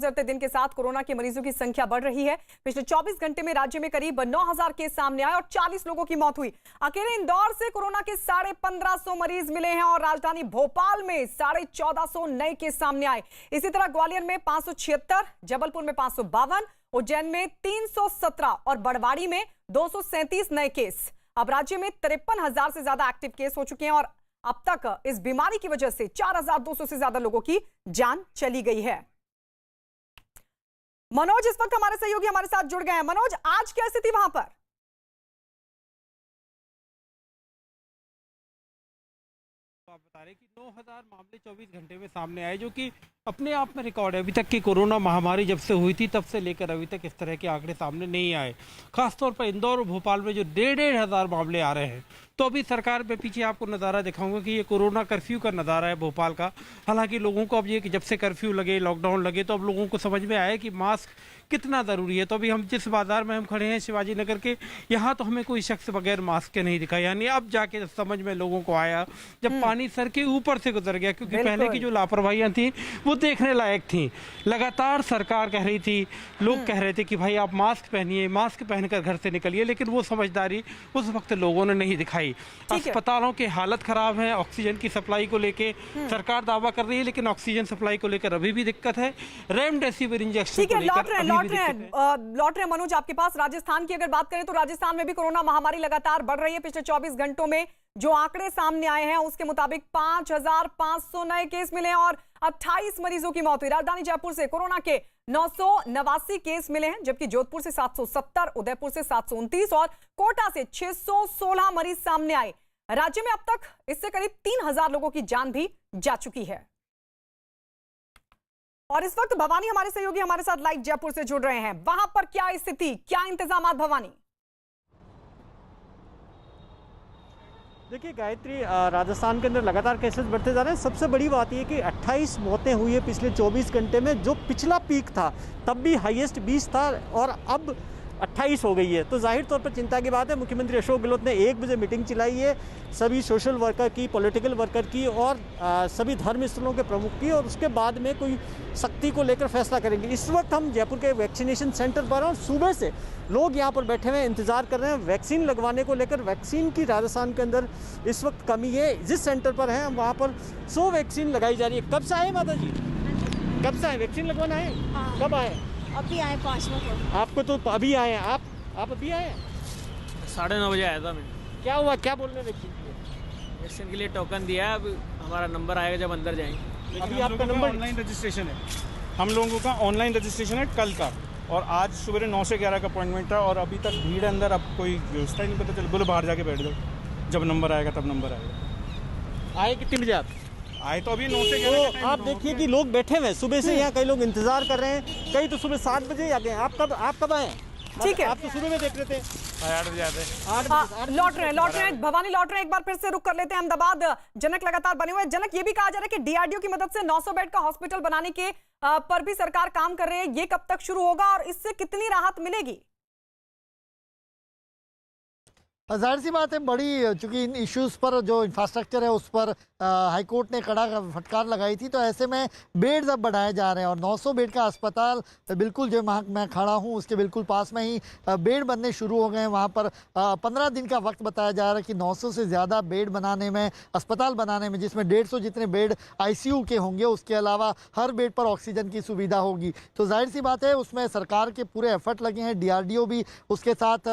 गुजरते दिन के साथ कोरोना के मरीजों की संख्या बढ़ रही है। पिछले 24 घंटे में राज्य में करीब 9,000 केस सामने आए और 40 लोगों की मौत हुई। अकेले इंदौर से कोरोना के 1550 मरीज मिले हैं और राजधानी भोपाल में 1450 नए केस सामने आए। इसी तरह ग्वालियर में 576, जबलपुर में 552, उज्जैन में 317 और बड़वाड़ी में 237 नए केस। अब राज्य में 53,000 से ज्यादा एक्टिव केस हो चुके हैं और अब तक इस बीमारी की वजह से 4,200 से ज्यादा लोगों की जान चली गई है। मनोज इस वक्त हमारे सहयोगी हमारे साथ जुड़ गए हैं। मनोज, आज क्या स्थिति वहां पर? आप बता रहे कि 9,000 मामले 24 घंटे में सामने आए, जो कि अपने आप में रिकॉर्ड है। अभी तक की कोरोना महामारी जब से हुई थी तब से लेकर अभी तक इस तरह के आंकड़े सामने नहीं आए। खासतौर पर इंदौर और भोपाल में जो 1,500 मामले आ रहे हैं, तो अभी सरकार में पीछे आपको नज़ारा दिखाऊंगा कि ये कोरोना कर्फ्यू का नज़ारा है भोपाल का। हालांकि लोगों को अब ये कि जब से कर्फ्यू लगे, लॉकडाउन लगे, तो अब लोगों को समझ में आया कि मास्क कितना ज़रूरी है। तो अभी हम जिस बाजार में हम खड़े हैं शिवाजी नगर के, यहाँ तो हमें कोई शख्स बगैर मास्क के नहीं दिखा। यानी अब जाके समझ में लोगों को आया जब पानी सर के ऊपर से गुजर गया, क्योंकि पहले की जो लापरवाहियाँ थी वो देखने लायक थी। लगातार सरकार कह रही थी, लोग कह रहे थे कि भाई आप मास्क पहनिए, मास्क पहनकर घर से निकलिए, लेकिन वो समझदारी उस वक्त लोगों ने नहीं दिखाई। अस्पतालों की हालत खराब है। ऑक्सीजन की सप्लाई को लेके सरकार दावा कर रही है, लेकिन ऑक्सीजन सप्लाई को लेकर अभी भी दिक्कत है। रेमडेसिविर इंजेक्शन को लेकर लौट रहे मनोज आपके पास। राजस्थान की अगर बात करें तो राजस्थान में भी कोरोना महामारी लगातार बढ़ रही है। पिछले 24 घंटों में जो आंकड़े सामने आए हैं उसके मुताबिक 5,500 नए केस मिले और 28 मरीजों की मौत हुई। राजधानी जयपुर से कोरोना के 989 केस मिले हैं, जबकि जोधपुर से 770, उदयपुर से 729 और कोटा से 616 मरीज सामने आए। राज्य में अब तक इससे करीब 3,000 लोगों की जान भी जा चुकी है। और इस वक्त भवानी हमारे सहयोगी हमारे साथ लाइव जयपुर से जुड़ रहे हैं। वहां पर क्या स्थिति, क्या इंतजाम भवानी? देखिए गायत्री, राजस्थान के अंदर लगातार केसेस बढ़ते जा रहे हैं। सबसे बड़ी बात यह कि 28 मौतें हुई है पिछले 24 घंटे में। जो पिछला पीक था तब भी हाईएस्ट 20 था और अब 28 हो गई है, तो जाहिर तौर पर चिंता की बात है। मुख्यमंत्री अशोक गहलोत ने 1 बजे मीटिंग चलाई है सभी सोशल वर्कर की, पॉलिटिकल वर्कर की और सभी धर्म स्थलों के प्रमुख की, और उसके बाद में कोई सख्ती को लेकर फैसला करेंगे। इस वक्त हम जयपुर के वैक्सीनेशन सेंटर पर हैं और सुबह से लोग यहाँ पर बैठे हुए इंतजार कर रहे हैं वैक्सीन लगवाने को लेकर। वैक्सीन की राजस्थान के अंदर इस वक्त कमी है। जिस सेंटर पर हैं वहाँ पर 100 वैक्सीन लगाई जा रही है। कब से आए माता जी? कब से आए वैक्सीन लगवाना है? हाँ। कब आए? अभी आए 5 मिनट। आपको तो अभी आए हैं। आप अभी आए हैं? 9:30 बजे आया था मैं। क्या हुआ, क्या बोल रहे हैं वैक्सीन? वैक्सीन के लिए टोकन दिया है, अब हमारा नंबर आएगा जब अंदर जाएंगे। अभी आपका नंबर ऑनलाइन रजिस्ट्रेशन है। हम लोगों का ऑनलाइन रजिस्ट्रेशन है कल का, और आज सुबह 9 से 11 का अपॉइंटमेंट था और अभी तक भीड़ अंदर। अब कोई व्यवस्था ही नहीं पता चल। बोले बाहर जाके बैठ जाओ, जब नंबर आएगा तब नंबर आएगा। आए कितने बजे आप आए? तो अभी 9 से 11 का तो आप देखिए कि लोग बैठे हुए हैं सुबह से यहाँ। कई लोग इंतजार कर रहे हैं, कई तो सुबह 7 बजे आ गए। आप कब आए? ठीक है, आप तो सुबह में देख रहे थे। 8 बजे आते। लौट रहे हैं भवानी, लौट रहे हैं। एक बार फिर से रुक कर लेते हैं अहमदाबाद। जनक लगातार बने हुए हैं। जनक, ये भी कहा जा रहा है कि डीआरडीओ की मदद से 900 बेड का हॉस्पिटल बनाने के पर भी सरकार काम कर रही है। ये कब तक शुरू होगा और इससे कितनी राहत मिलेगी? जाहिर सी बात है, बड़ी चूंकि इन इश्यूज़ पर जो इंफ्रास्ट्रक्चर है उस पर हाईकोर्ट ने कड़ा फटकार लगाई थी, तो ऐसे में बेड्स अब बढ़ाए जा रहे हैं और 900 बेड का अस्पताल बिल्कुल जो मैं खड़ा हूँ उसके बिल्कुल पास में ही बेड बनने शुरू हो गए हैं। वहाँ पर 15 दिन का वक्त बताया जा रहा है कि 900 से ज़्यादा बेड बनाने में, अस्पताल बनाने में, जिसमें 150 जितने बेड ICU के होंगे, उसके अलावा हर बेड पर ऑक्सीजन की सुविधा होगी। तो जाहिर सी बात है उसमें सरकार के पूरे एफर्ट लगे हैं। DRDO भी उसके साथ